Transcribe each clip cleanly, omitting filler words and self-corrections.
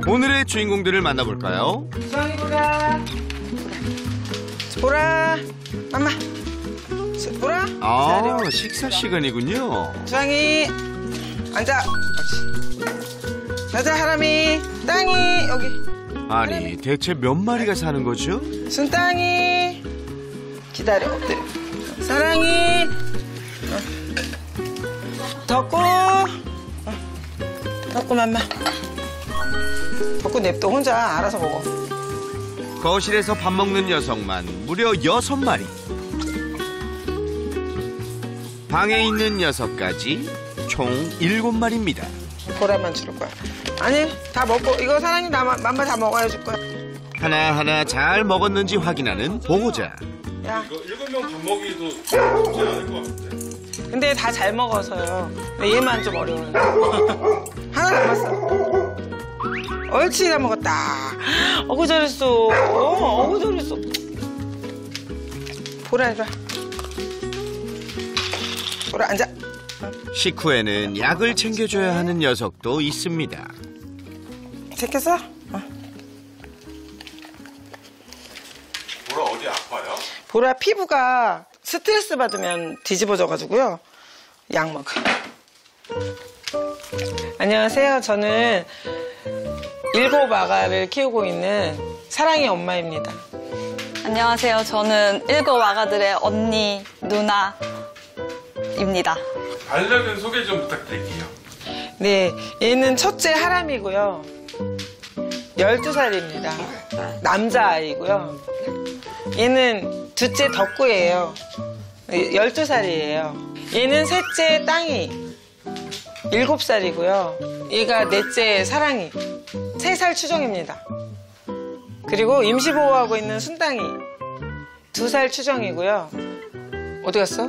오늘의 주인공들을 만나볼까요? 주황이 보라. 보라. 엄마. 보라. 아, 식사 시간이군요. 주황이. 앉아. 자자, 하람이. 땅이. 여기. 아니, 대체 몇 마리가 사는 거죠? 순땅이. 기다려. 엎드려. 사랑이. 덕구. 덕구 맘마. 덕구 냅둬 혼자 알아서 먹어. 거실에서 밥 먹는 녀석만 무려 6마리. 방에 있는 녀석까지 총 7마리입니다. 보라만 줄 거야. 아니 다 먹고 이거 사랑이 맘마 다 먹어야 줄 거야. 하나하나 잘 먹었는지 확인하는 보호자. 야. 이거 7명 밥 먹이도 쉽지 않을 것 같은데. 근데 다 잘 먹어서요. 근데 얘만 좀 어려워요. 하나 남았어. 옳지, 다 먹었다. 어구 잘했어. 어구 잘했어. 보라 이리 와. 보라 앉아. 식후에는 약을 챙겨줘야 하는 녀석도 있습니다. 챙겼어? 보라 어디 아파요? 보라 피부가 스트레스 받으면 뒤집어져가지고요. 약 먹어. 안녕하세요. 저는 7 아가를 키우고 있는 사랑의 엄마입니다. 안녕하세요. 저는 7 아가들의 언니, 누나입니다. 반려견 소개 좀 부탁드릴게요. 네, 얘는 첫째 하람이고요. 12살입니다. 남자아이고요. 얘는 둘째 덕구예요. 12살이에요. 얘는 셋째 땅이 7살이고요. 얘가 넷째 사랑이 3살 추정입니다. 그리고 임시보호하고 있는 순땅이 2살 추정이고요. 어디 갔어?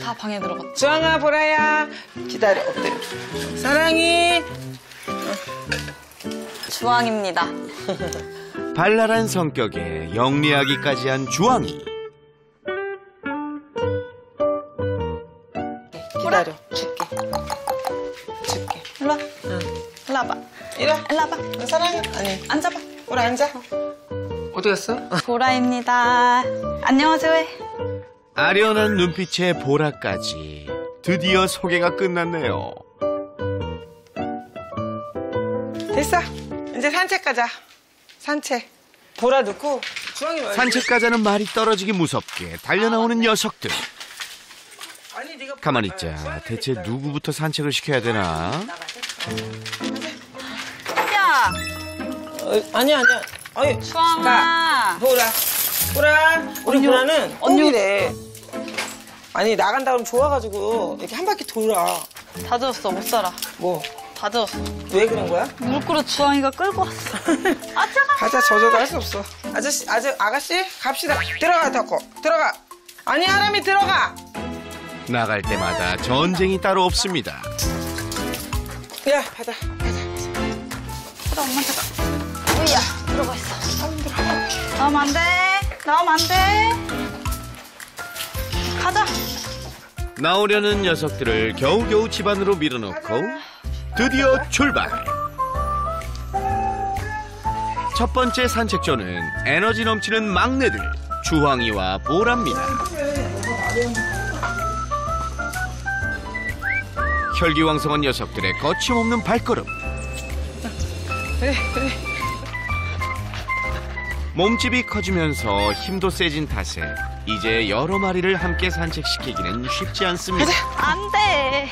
다 방에 들어갔죠. 주황아, 보라야. 기다려, 엎드려. 사랑이. 주황입니다. 발랄한 성격에 영리하기까지 한 주황이. 기다려, 줄게. 줄게. 일로 와. 일로 와봐. 이리 와. 일로 와봐. 사랑이. 아니, 앉아봐. 보라 앉아. 어디 갔어? 보라입니다. 안녕하세요. 해. 아련한 눈빛의 보라까지 드디어 소개가 끝났네요. 됐어. 이제 산책 가자. 산책. 보라 넣고 주황이 와야지. 산책 가자는 말이 떨어지기 무섭게 달려나오는 녀석들. 아니, 네가 가만히 있자. 대체 누구부터 산책을 시켜야 되나? 야, 아니야. 아유, 주황아. 보라. 우리 언니, 보라는 언니. 꽁이래. 아니, 나간다 그러면 좋아가지고 이렇게 한 바퀴 돌아. 다 젖었어. 못 살아. 뭐, 다 젖었어. 왜 그런 거야? 물그릇 주황이가 끌고 왔어. 아, 차가. 가자, 젖어도 할 수 없어. 아가씨, 갑시다. 들어가, 덕고. 들어가. 아니, 하람이 들어가. 나갈 때마다 전쟁이 따로 없습니다. 야, 받아. 보라, 엄마한테 가. 으야, 들어가 있어. 나오면 안 돼. 나오면 안 돼. 가자. 나오려는 녀석들을 겨우겨우 집안으로 밀어넣고 드디어 출발. 첫 번째 산책조는 에너지 넘치는 막내들 주황이와 보라입니다. 혈기왕성한 녀석들의 거침없는 발걸음. 그래. 몸집이 커지면서 힘도 세진 탓에 이제 여러 마리를 함께 산책시키기는 쉽지 않습니다. 안 돼.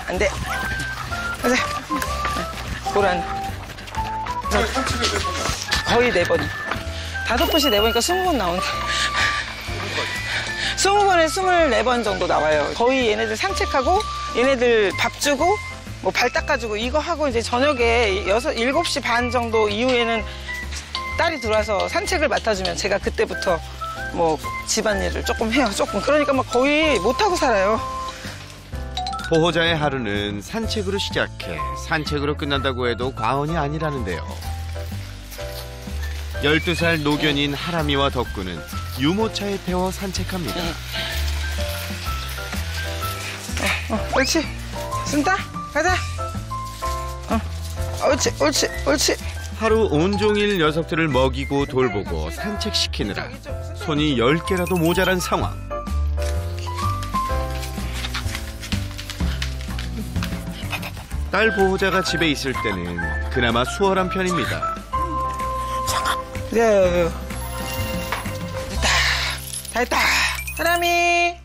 안 돼. 가자. 보란. 거의 4번. 5번씩 4번이니까 20번 나온다. 20번에 24번 정도 나와요. 거의 얘네들 산책하고 얘네들 밥 주고 뭐 발 닦아주고 이거 하고 이제 저녁에 7시 반 정도 이후에는 딸이 들어와서 산책을 맡아주면 제가 그때부터 뭐 집안일을 조금 해요. 조금. 그러니까 막 거의 못하고 살아요. 보호자의 하루는 산책으로 시작해 산책으로 끝난다고 해도 과언이 아니라는데요. 12살 노견인 하람이와 덕구는 유모차에 태워 산책합니다. 옳지. 쓴다. 가자. 옳지, 옳지, 옳지. 하루 온종일 녀석들을 먹이고 돌보고 산책시키느라 손이 10개라도 모자란 상황. 딸 보호자가 집에 있을 때는 그나마 수월한 편입니다. 네. 됐다. 다 했다. 사람이.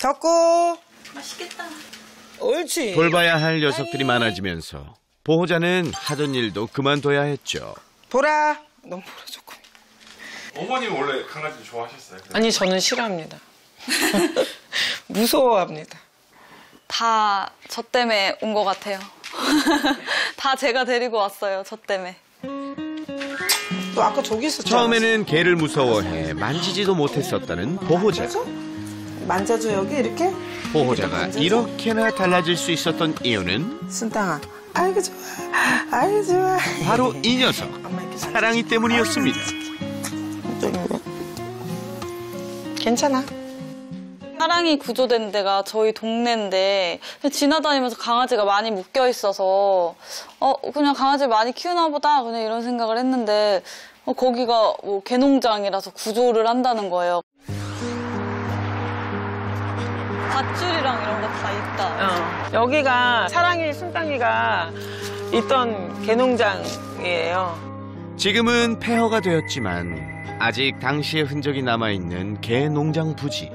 덕구. 맛있겠다. 옳지. 돌봐야 할 녀석들이 많아지면서 보호자는 하던 일도 그만둬야 했죠. 보라. 너무 보라 조금. 어머님 원래 강아지 좋아하셨어요? 아니, 저는 싫어합니다. 무서워합니다. 다 저 때문에 온 것 같아요. 다 제가 데리고 왔어요. 저 때문에. 너 아까 저기 있었잖아. 처음에는 개를 무서워해 만지지도 못했었다는 보호자. 만져줘, 여기 이렇게. 보호자가 이렇게나 달라질 수 있었던 이유는 순땅아. 아이고, 좋아. 아이고, 좋아. 바로 이 녀석, 엄마 이렇게 사랑이 때문이었습니다. 괜찮아. 사랑이 구조된 데가 저희 동네인데 지나다니면서 강아지가 많이 묶여 있어서 그냥 강아지를 많이 키우나 보다 그냥 이런 생각을 했는데 거기가 뭐 개농장이라서 구조를 한다는 거예요. 밧줄이랑 이런 거 다 있다. 여기가 사랑이 순땅이가 있던 개농장이에요. 지금은 폐허가 되었지만 아직 당시의 흔적이 남아있는 개 농장 부지.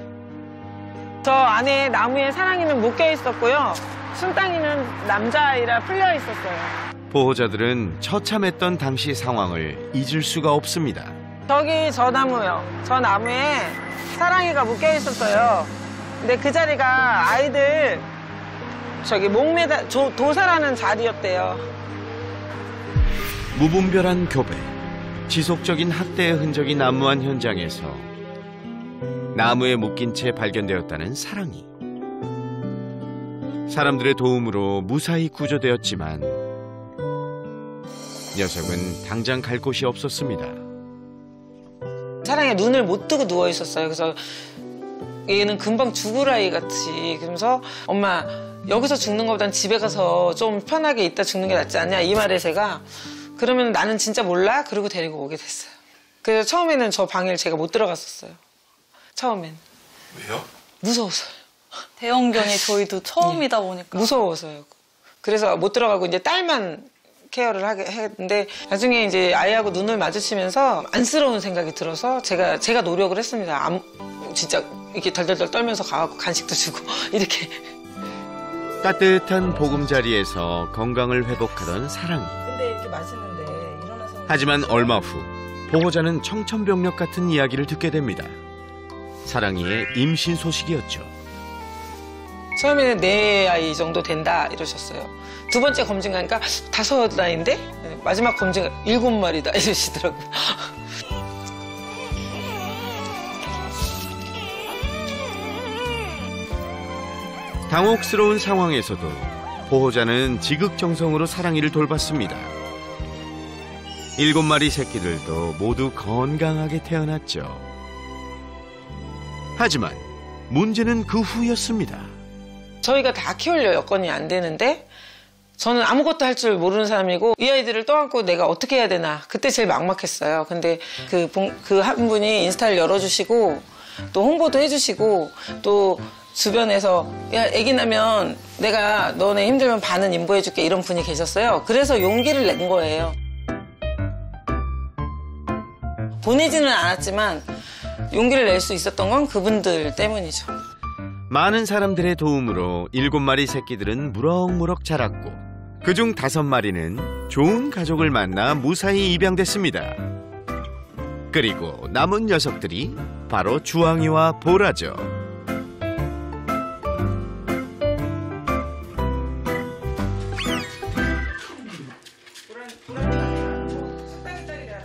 저 안에 나무에 사랑이는 묶여 있었고요. 순땅이는 남자아이라 풀려 있었어요. 보호자들은 처참했던 당시 상황을 잊을 수가 없습니다. 저기 저 나무요. 저 나무에 사랑이가 묶여 있었어요. 근데 그 자리가 아이들 저기 목매다 도살하는 자리였대요. 무분별한 교배, 지속적인 학대의 흔적이 난무한 현장에서 나무에 묶인 채 발견되었다는 사랑이. 사람들의 도움으로 무사히 구조되었지만 녀석은 당장 갈 곳이 없었습니다. 사랑이 눈을 못 뜨고 누워 있었어요. 그래서 얘는 금방 죽을 아이 같이. 그러면서 엄마 여기서 죽는 것보단 집에 가서 좀 편하게 있다 죽는 게 낫지 않냐 이 말에 제가 그러면 나는 진짜 몰라? 그러고 데리고 오게 됐어요. 그래서 처음에는 저 방을 제가 못 들어갔었어요. 처음엔. 왜요? 무서워서요. 대형견이 저희도 처음이다 보니까. 무서워서요. 그래서 못 들어가고 이제 딸만 케어를 하게 했는데 나중에 이제 아이하고 눈을 마주치면서 안쓰러운 생각이 들어서 제가 노력을 했습니다. 진짜 이렇게 덜덜덜 떨면서 가갖고 간식도 주고 이렇게. 따뜻한 보금자리에서 건강을 회복하던 사랑이. 근데 이렇게 마시는데 일어나서. 하지만 얼마 후 보호자는 청천벽력 같은 이야기를 듣게 됩니다. 사랑이의 임신 소식이었죠. 처음에는 4아이 정도 된다 이러셨어요. 두 번째 검진 가니까 5아이인데 마지막 검진 7마리다 이러시더라고요. 당혹스러운 상황에서도 보호자는 지극정성으로 사랑이를 돌봤습니다. 7마리 새끼들도 모두 건강하게 태어났죠. 하지만 문제는 그 후였습니다. 저희가 다 키울 여건이 안 되는데 저는 아무것도 할 줄 모르는 사람이고 이 아이들을 떠안고 내가 어떻게 해야 되나 그때 제일 막막했어요. 근데 그 한 분이 인스타를 열어주시고 또 홍보도 해주시고 또 주변에서 야 애기 나면 내가 너네 힘들면 반은 인보해줄게 이런 분이 계셨어요. 그래서 용기를 낸 거예요. 보내지는 않았지만 용기를 낼 수 있었던 건 그분들 때문이죠. 많은 사람들의 도움으로 7마리 새끼들은 무럭무럭 자랐고 그중 5마리는 좋은 가족을 만나 무사히 입양됐습니다. 그리고 남은 녀석들이 바로 주황이와 보라죠.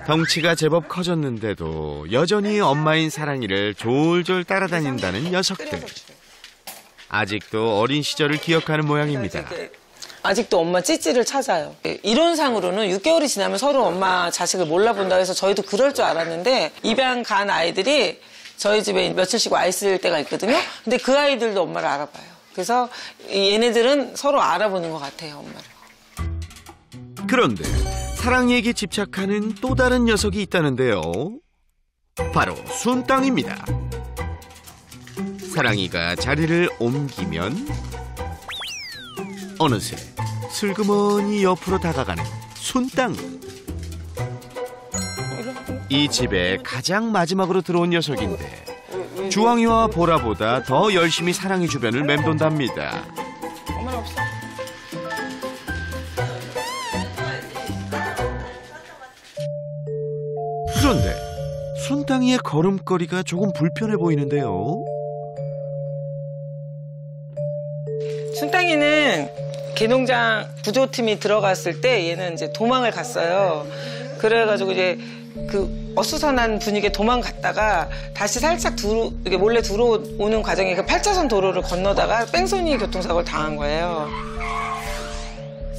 덩치가 제법 커졌는데도 여전히 엄마인 사랑이를 졸졸 따라다닌다는 녀석들. 아직도 어린 시절을 기억하는 모양입니다. 아직도 엄마 찌찌를 찾아요. 이론상으로는 6개월이 지나면 서로 엄마 자식을 몰라본다고 해서 저희도 그럴 줄 알았는데 입양 간 아이들이 저희 집에 며칠씩 와 있을 때가 있거든요. 근데 그 아이들도 엄마를 알아봐요. 그래서 얘네들은 서로 알아보는 것 같아요, 엄마를. 그런데 사랑이에게 집착하는 또 다른 녀석이 있다는데요. 바로 순땅입니다. 사랑이가 자리를 옮기면 어느새 슬그머니 옆으로 다가가는 순땅. 이 집에 가장 마지막으로 들어온 녀석인데 주황이와 보라보다 더 열심히 사랑이 주변을 맴돈답니다. 엄마는 없어. 그런데 순땅이의 걸음걸이가 조금 불편해 보이는데요. 순땅이는 개농장 구조팀이 들어갔을 때 얘는 이제 도망을 갔어요. 그래가지고 이제 그 어수선한 분위기에 도망갔다가 다시 살짝 이게 몰래 들어오는 과정에 그 8차선 도로를 건너다가 뺑소니 교통사고를 당한 거예요.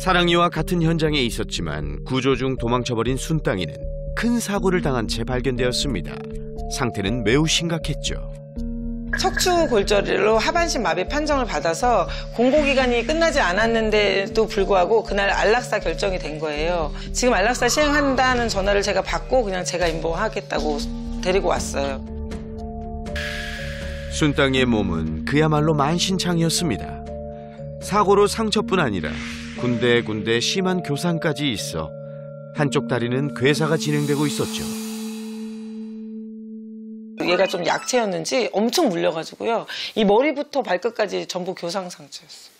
사랑이와 같은 현장에 있었지만 구조 중 도망쳐버린 순땅이는 큰 사고를 당한 채 발견되었습니다. 상태는 매우 심각했죠. 척추 골절로 하반신 마비 판정을 받아서 공고기간이 끝나지 않았는데도 불구하고 그날 안락사 결정이 된 거예요. 지금 안락사 시행한다는 전화를 제가 받고 그냥 제가 임보하겠다고 데리고 왔어요. 순땅이의 몸은 그야말로 만신창이었습니다. 사고로 상처뿐 아니라 군데군데 심한 교상까지 있어 한쪽 다리는 괴사가 진행되고 있었죠. 얘가 좀 약체였는지 엄청 물려가지고요. 이 머리부터 발끝까지 전부 교상 상처였어요.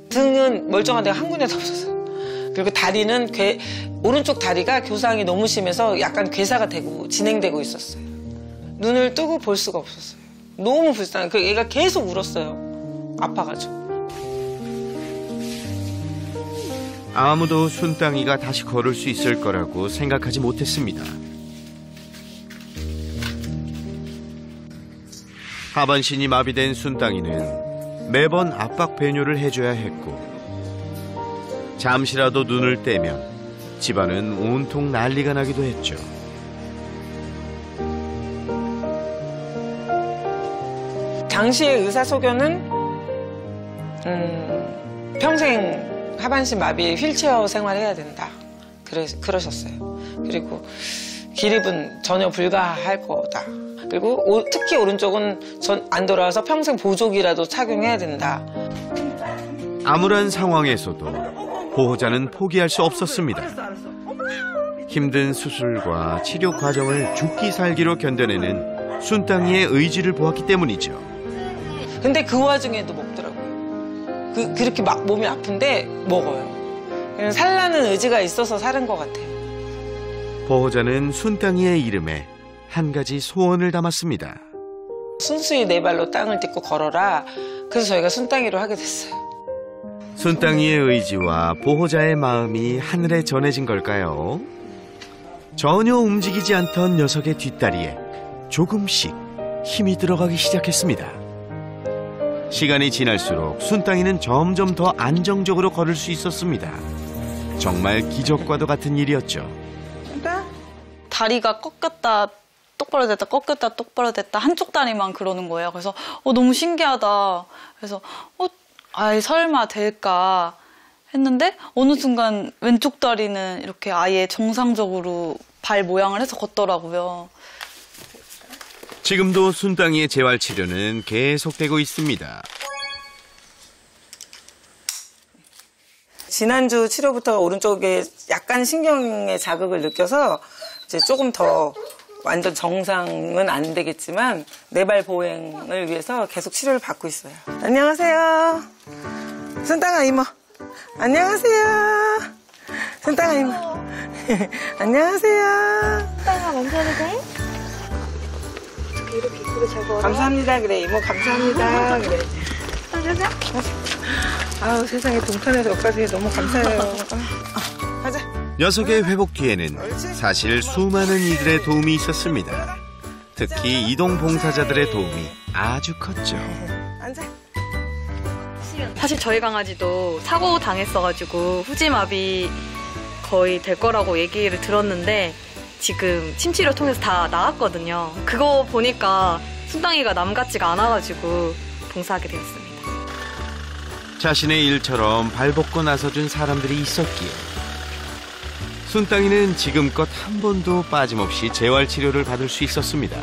등은 멀쩡한 데가 한 군데도 없었어요. 그리고 다리는 오른쪽 다리가 교상이 너무 심해서 약간 괴사가 되고 진행되고 있었어요. 눈을 뜨고 볼 수가 없었어요. 너무 불쌍해. 얘가 계속 울었어요. 아파가지고. 아무도 순땅이가 다시 걸을 수 있을 거라고 생각하지 못했습니다. 하반신이 마비된 순땅이는 매번 압박 배뇨를 해줘야 했고 잠시라도 눈을 떼면 집안은 온통 난리가 나기도 했죠. 당시의 의사소견은 평생 하반신 마비 휠체어 생활해야 된다. 그러셨어요. 그리고 기립은 전혀 불가할 거다. 그리고 특히 오른쪽은 안 돌아와서 평생 보조기라도 착용해야 된다. 암울한 상황에서도 보호자는 포기할 수 없었습니다. 힘든 수술과 치료 과정을 죽기 살기로 견뎌내는 순땅이의 의지를 보았기 때문이죠. 근데 그 와중에도 먹더라고요. 그렇게 막 몸이 아픈데 먹어요. 그냥 살라는 의지가 있어서 사는 것 같아요. 보호자는 순땅이의 이름에 한 가지 소원을 담았습니다. 순수히 내 발로 땅을 딛고 걸어라. 그래서 저희가 순땅이로 하게 됐어요. 순땅이의 의지와 보호자의 마음이 하늘에 전해진 걸까요? 전혀 움직이지 않던 녀석의 뒷다리에 조금씩 힘이 들어가기 시작했습니다. 시간이 지날수록 순땅이는 점점 더 안정적으로 걸을 수 있었습니다. 정말 기적과도 같은 일이었죠. 다리가 꺾였다 똑바로 됐다 꺾였다 똑바로 됐다 한쪽 다리만 그러는 거예요. 그래서 너무 신기하다. 그래서 아예 설마 될까 했는데 어느 순간 왼쪽 다리는 이렇게 아예 정상적으로 발 모양을 해서 걷더라고요. 지금도 순땅이의 재활 치료는 계속되고 있습니다. 지난주 치료부터 오른쪽에 약간 신경의 자극을 느껴서 이제 조금 더 완전 정상은 안 되겠지만 네 발 보행을 위해서 계속 치료를 받고 있어요. 안녕하세요. 순땅아 이모. 안녕하세요. 순땅아 이모. 안녕하세요. 순땅아 먼저 해도 돼? 이렇게 이쁘게 잘 걸어. 감사합니다. 그래 이모 감사합니다. 그래. 가자. 아우 세상에 동탄에서 여기까지 너무 감사해요. 가자. 녀석의 회복 뒤에는 사실 수많은 이들의 도움이 있었습니다. 특히 이동 봉사자들의 도움이 아주 컸죠. 앉아. 사실 저희 강아지도 사고 당했어가지고 후지마비 거의 될 거라고 얘기를 들었는데 지금 침치료 통해서 다 나았거든요. 그거 보니까 순땅이가 남 같지가 않아가지고 봉사하게 되었습니다. 자신의 일처럼 발벗고 나서준 사람들이 있었기에 순땅이는 지금껏 한 번도 빠짐없이 재활치료를 받을 수 있었습니다.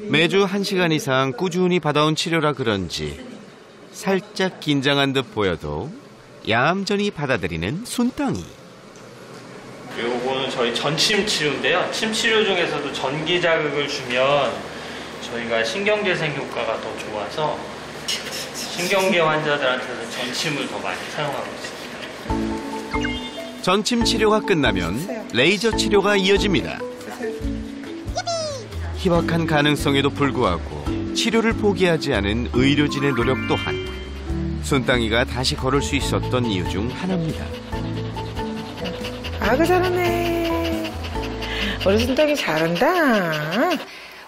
매주 1시간 이상 꾸준히 받아온 치료라 그런지 살짝 긴장한 듯 보여도 얌전히 받아들이는 순땅이. 요거는 저희 전침 치료인데요. 침 치료 중에서도 전기 자극을 주면 저희가 신경재생 효과가 더 좋아서 신경계 환자들한테는 전침을 더 많이 사용하고 있습니다. 전침 치료가 끝나면 레이저 치료가 이어집니다. 희박한 가능성에도 불구하고 치료를 포기하지 않은 의료진의 노력 또한 순땅이가 다시 걸을 수 있었던 이유 중 하나입니다. 아이고 잘하네. 우리 순땅이 잘한다.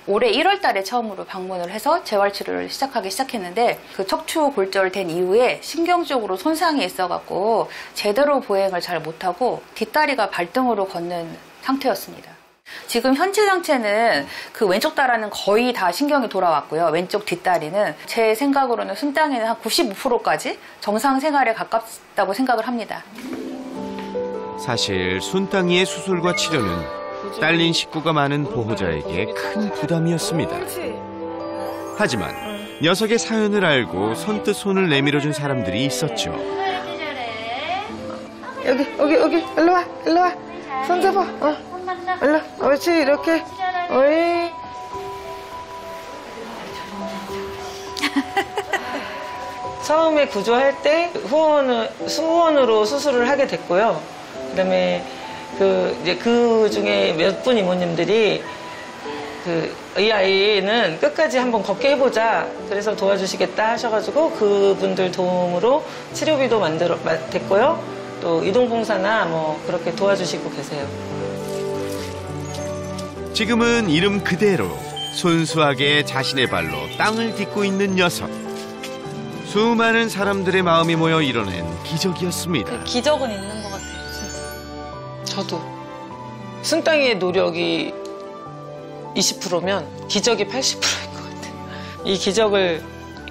올해 1월 달에 처음으로 방문을 해서 재활치료를 시작하기 시작했는데 그 척추 골절된 이후에 신경적으로 손상이 있어갖고 제대로 보행을 잘 못하고 뒷다리가 발등으로 걷는 상태였습니다. 지금 현재 상태는 그 왼쪽 다리는 거의 다 신경이 돌아왔고요. 왼쪽 뒷다리는 제 생각으로는 순땅이는 한 95%까지 정상 생활에 가깝다고 생각을 합니다. 사실 순땅이의 수술과 치료는 딸린 식구가 많은 보호자에게 큰 부담이었습니다. 하지만 녀석의 사연을 알고 선뜻 손을 내밀어준 사람들이 있었죠. 여기 일로 와. 손 잡아. 일로. 옳지 이렇게. 어이. 처음에 구조할 때 수원으로 수술을 하게 됐고요. 그다음에 그 중에 몇 분 이모님들이 이 아이는 끝까지 한번 걷게 해보자. 그래서 도와주시겠다 하셔가지고 그분들 도움으로 치료비도 됐고요. 또 이동봉사나 뭐 그렇게 도와주시고 계세요. 지금은 이름 그대로 순수하게 자신의 발로 땅을 딛고 있는 녀석. 수많은 사람들의 마음이 모여 이뤄낸 기적이었습니다. 그 기적은 있는 것 같아요, 진짜. 저도 순땅이의 노력이 20%면 기적이 80%일 것 같아요. 이 기적을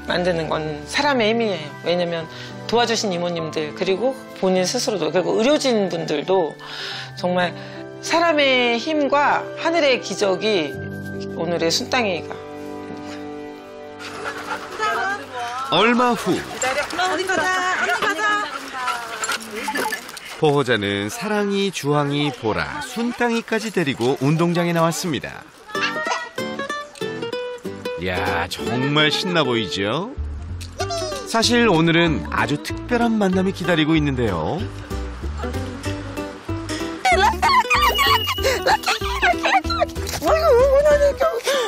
만드는 건 사람의 힘이에요. 왜냐면 도와주신 이모님들 그리고 본인 스스로도 그리고 의료진 분들도 정말 사람의 힘과 하늘의 기적이 오늘의 순땅이가 있는 거예요. 얼마 후 어디 가자. 보호자는 사랑이, 주황이, 보라, 순땅이까지 데리고 운동장에 나왔습니다. 이야, 정말 신나 보이죠? 사실 오늘은 아주 특별한 만남이 기다리고 있는데요.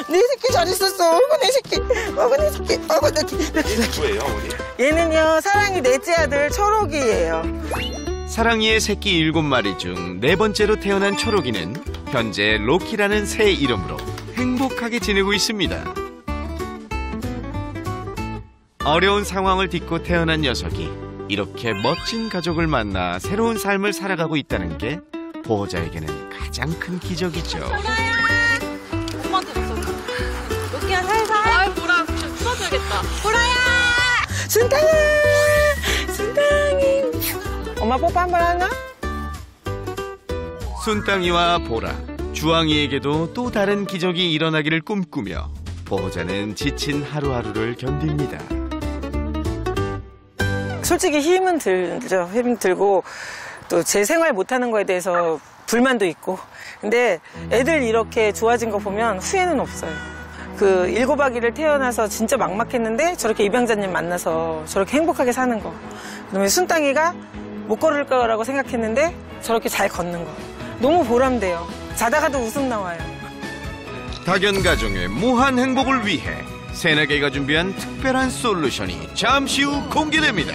내 새끼 잘 있었어. 어이구 내 새끼. 누구예요, 어머니? 얘는요 사랑이 넷째 아들 초록이에요. 사랑이의 새끼 7마리 중 4번째로 태어난 초록이는 현재 로키라는 새 이름으로 행복하게 지내고 있습니다. 어려운 상황을 딛고 태어난 녀석이 이렇게 멋진 가족을 만나 새로운 삶을 살아가고 있다는 게 보호자에게는 가장 큰 기적이죠. 엄마한테 없어. 로키야 살살. 아이 보라 풀어줘야겠다. 보라야. 순땅이. 엄마 뽀뽀 한번 하나? 순땅이와 보라, 주황이에게도 또 다른 기적이 일어나기를 꿈꾸며 보호자는 지친 하루하루를 견딥니다. 솔직히 힘은 들죠. 힘 들고 또 제 생활 못하는 거에 대해서 불만도 있고. 근데 애들 이렇게 좋아진 거 보면 후회는 없어요. 그 7아기를 태어나서 진짜 막막했는데 저렇게 입양자님 만나서 저렇게 행복하게 사는 거. 그다음에 순땅이가 못 걸을 거라고 생각했는데 저렇게 잘 걷는 거. 너무 보람돼요. 자다가도 웃음 나와요. 다견 가정의 무한 행복을 위해 새나개가 준비한 특별한 솔루션이 잠시 후 공개됩니다.